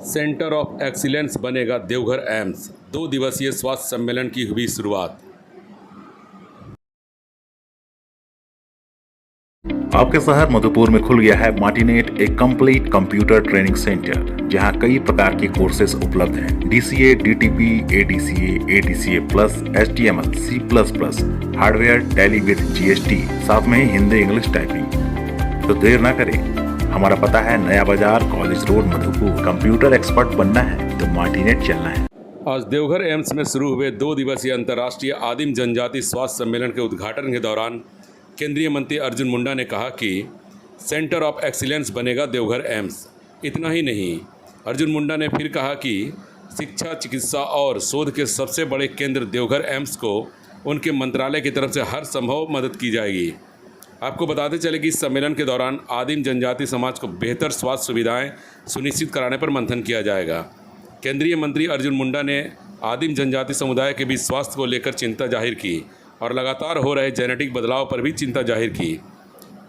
Centre of excellence बनेगा Deoghar AIIMS. 2 दिवसीय स्वास्थ्य सम्मेलन की हुई शुरुआत। आपके शहर मधुपुर में खुल गया है मार्टिनेट, एक कंप्लीट कंप्यूटर ट्रेनिंग सेंटर, जहां कई प्रकार के कोर्सेज उपलब्ध हैं। DCA, DTP, ADCA, ADCA plus, HTML, C++, hardware, tally with GST, साथ में ही हिंदी इंग्लिश टाइपिंग। तो देर ना करें, हमारा पता है नया बाजार, college road, Madhupur. Computer expert बनना है तो मार्टिनेट चलना है। आज देवघर एम्स में शुरू हुए 2 दिवसीय अंतर्राष्ट्रीय आदिम जनजाति स्वास्थ्य सम्मेलन के उद्घाटन के दौरान केंद्रीय मंत्री अर्जुन मुंडा ने कहा कि सेंटर ऑफ एक्सीलेंस बनेगा देवघर एम्स। इतना ही नहीं, अर्जुन मुंडा ने फिर कहा कि शिक्षा, चिकित्सा और शोध के सबसे बड़े केंद्र देवघर एम्स को उनके मंत्रालय की तरफ से हर संभव मदद की जाएगी। आपको बताते चले कि इस सम्मेलन के दौरान आदिम जनजाति समाज को बेहतर स्वास्थ्य सुविधाएं सुनिश्चित कराने पर मंथन किया जाएगा। केंद्रीय मंत्री अर्जुन मुंडा ने आदिम जनजाति समुदाय के बीच स्वास्थ्य को लेकर चिंता जाहिर की और लगातार हो रहे जेनेटिक बदलाव पर भी चिंता जाहिर की।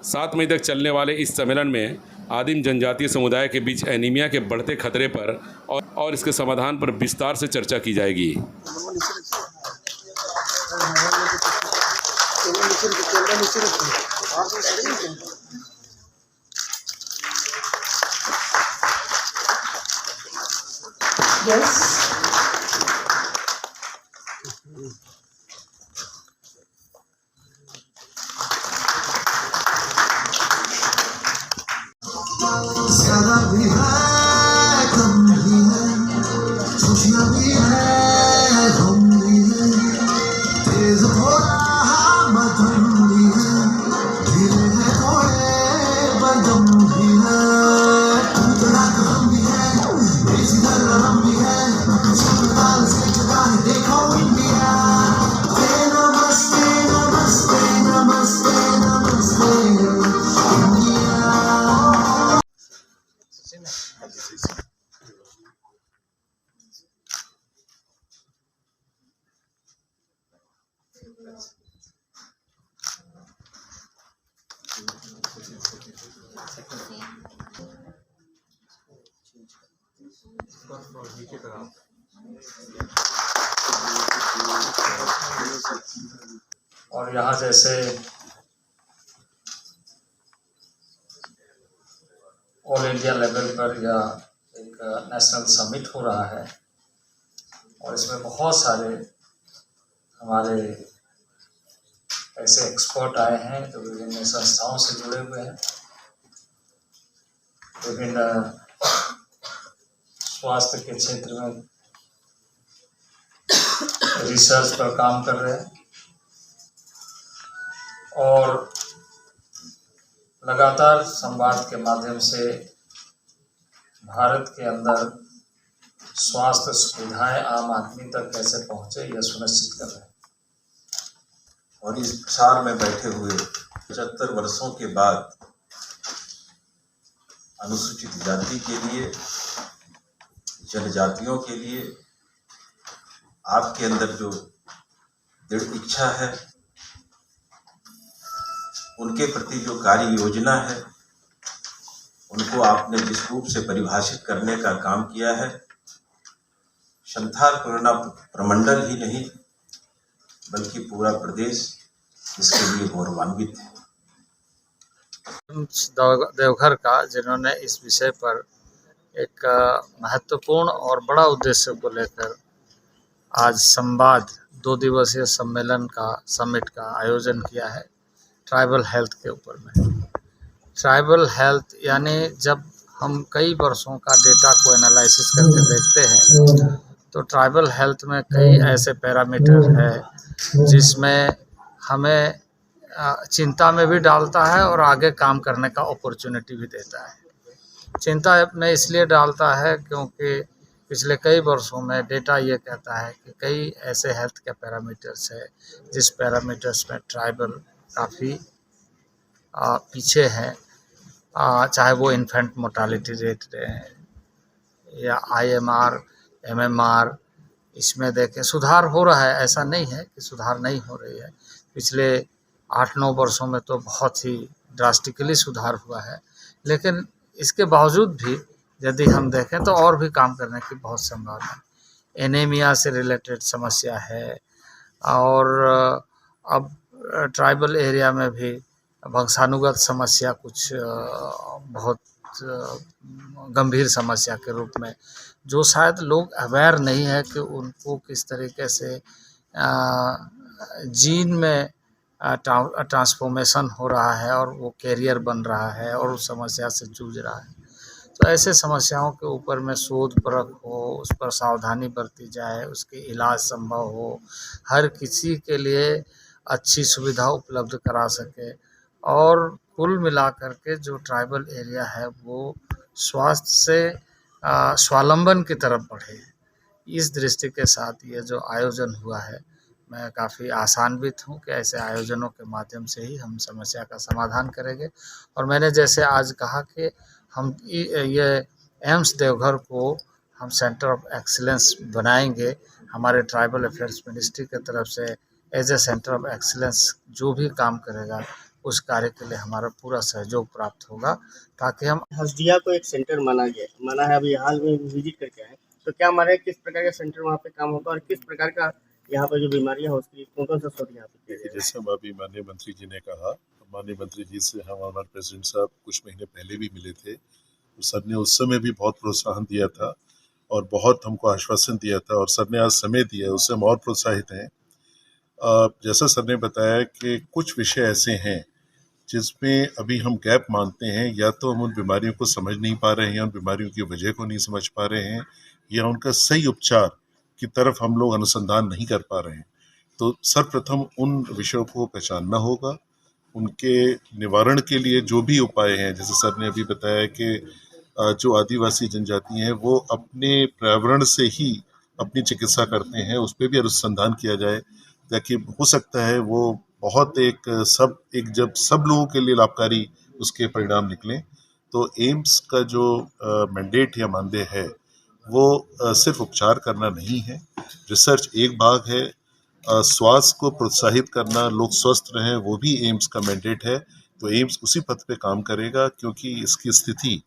7 मई तक चलने वाले इस सम्मेलन में आदिम जनजातीय समुदाय के बीच एनीमिया के बढ़ते खतरे पर और इसके समाधान पर विस्तार से चर्चा की जाएगी। ज्यादा भी है, कम भी है, खुशियाँ भी है, गम भी है, तेज थोड़ा मध्यम भी है, धीरे है थोड़े बदम भी है, उतरा गम भी है, बेसिदा गरम भी है, सुल्तान से जुदा है देखो इंडिया। नमस्ते नमस्ते नमस्ते नमस्ते इंडिया। और यहाँ जैसे ऑल इंडिया लेवल पर या एक नेशनल समिट हो रहा है और इसमें बहुत सारे हमारे ऐसे एक्सपर्ट आए हैं जो विभिन्न संस्थाओं से जुड़े हुए हैं, विभिन्न स्वास्थ्य के क्षेत्र में रिसर्च पर काम कर रहे हैं और लगातार संवाद के माध्यम से भारत के अंदर स्वास्थ्य सुविधाएं आम आदमी तक कैसे पहुंचे यह सुनिश्चित कर रहे हैं। और इस प्रसार में बैठे हुए 75 वर्षों के बाद अनुसूचित जाति के लिए, जनजातियों के लिए आपके अंदर जो दृढ़ इच्छा है, उनके प्रति जो कार्य योजना है, उनको आपने जिस रूप से परिभाषित करने का काम किया है, संथाल परगना प्रमंडल ही नहीं बल्कि पूरा प्रदेश इसके लिए गौरवान्वित है। देवघर का जिन्होंने इस विषय पर एक महत्वपूर्ण और बड़ा उद्देश्य को लेकर आज संवाद 2 दिवसीय सम्मेलन का समिट का आयोजन किया है ट्राइबल हेल्थ के ऊपर में। ट्राइबल हेल्थ यानी जब हम कई वर्षों का डेटा को एनालिसिस करके देखते हैं तो ट्राइबल हेल्थ में कई ऐसे पैरामीटर है जिसमें हमें चिंता में भी डालता है और आगे काम करने का अपॉर्चुनिटी भी देता है। चिंता में इसलिए डालता है क्योंकि पिछले कई वर्षों में डेटा ये कहता है कि कई ऐसे हेल्थ के पैरामीटर्स है जिस पैरामीटर्स में ट्राइबल काफ़ी पीछे हैं, चाहे वो इन्फेंट मोर्टालिटी रेट रहे या IMR, MMR, इसमें देखें सुधार हो रहा है। ऐसा नहीं है कि सुधार नहीं हो रही है, पिछले 8-9 वर्षों में तो बहुत ही ड्रास्टिकली सुधार हुआ है, लेकिन इसके बावजूद भी यदि हम देखें तो और भी काम करने की बहुत संभावना है। एनीमिया से रिलेटेड समस्या है और अब ट्राइबल एरिया में भी वंशानुगत समस्या कुछ बहुत गंभीर समस्या के रूप में, जो शायद लोग अवेयर नहीं है कि उनको किस तरीके से जीन में ट्रांसफॉर्मेशन हो रहा है और वो कैरियर बन रहा है और उस समस्या से जूझ रहा है। तो ऐसे समस्याओं के ऊपर में शोध परख हो, उस पर सावधानी बरती जाए, उसके इलाज संभव हो, हर किसी के लिए अच्छी सुविधा उपलब्ध करा सके और कुल मिलाकर के जो ट्राइबल एरिया है वो स्वास्थ्य से स्वावलंबन की तरफ बढ़े। इस दृष्टि के साथ ये जो आयोजन हुआ है, मैं काफ़ी आशान्वित हूँ कि ऐसे आयोजनों के माध्यम से ही हम समस्या का समाधान करेंगे। और मैंने जैसे आज कहा कि हम ये एम्स देवघर को हम सेंटर ऑफ एक्सीलेंस बनाएंगे। हमारे ट्राइबल अफेयर्स मिनिस्ट्री की तरफ से as a centre of excellence जो भी काम करेगा उस कार्य के लिए हमारा पूरा सहयोग प्राप्त होगा, ताकि हम हसदिया को एक सेंटर माना है। अभी हाल में विजिट करके आए, तो क्या हमारे किस प्रकार का सेंटर वहाँ पे काम होगा और किस प्रकार का यहाँ पर जो बीमारियाँ हो उसकी कौन सा शोध यहाँ पे किया जाएगा? जैसे हम अभी माननीय मंत्री जी ने कहा, माननीय मंत्री जी से हम हमारे प्रेसिडेंट साहब कुछ महीने पहले भी मिले थे, तो सर ने उस समय भी बहुत प्रोत्साहन दिया था और बहुत हमको आश्वासन दिया था और सर ने आज समय दिया, उससे हम और प्रोत्साहित हैं। जैसा सर ने बताया कि कुछ विषय ऐसे हैं जिसमें अभी हम गैप मानते हैं, या तो हम उन बीमारियों को समझ नहीं पा रहे हैं, उन बीमारियों की वजह को नहीं समझ पा रहे हैं, या उनका सही उपचार की तरफ हम लोग अनुसंधान नहीं कर पा रहे हैं। तो सर्वप्रथम उन विषयों को पहचानना होगा, उनके निवारण के लिए जो भी उपाय हैं, जैसे सर ने अभी बताया कि जो आदिवासी जनजाति हैं वो अपने पर्यावरण से ही अपनी चिकित्सा करते हैं, उस पर भी अनुसंधान किया जाए, ताकि हो सकता है वो बहुत जब सब लोगों के लिए लाभकारी उसके परिणाम निकलें। तो एम्स का जो मैंडेट या मानदेय है वो सिर्फ उपचार करना नहीं है, रिसर्च एक भाग है, स्वास्थ्य को प्रोत्साहित करना, लोग स्वस्थ रहें, वो भी एम्स का मैंडेट है। तो एम्स उसी पथ पे काम करेगा, क्योंकि इसकी स्थिति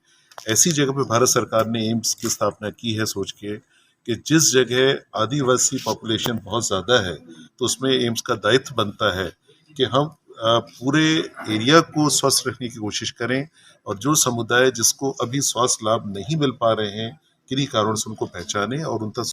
ऐसी जगह पे भारत सरकार ने एम्स की स्थापना की है सोच के कि जिस जगह आदिवासी पॉपुलेशन बहुत ज़्यादा है, तो उसमें एम्स का दायित्व बनता है कि हम पूरे एरिया को स्वस्थ रखने की कोशिश करें और जो समुदाय जिसको अभी स्वास्थ्य लाभ नहीं मिल पा रहे हैं, किन्हीं कारणों से उनको पहचानें और उन तक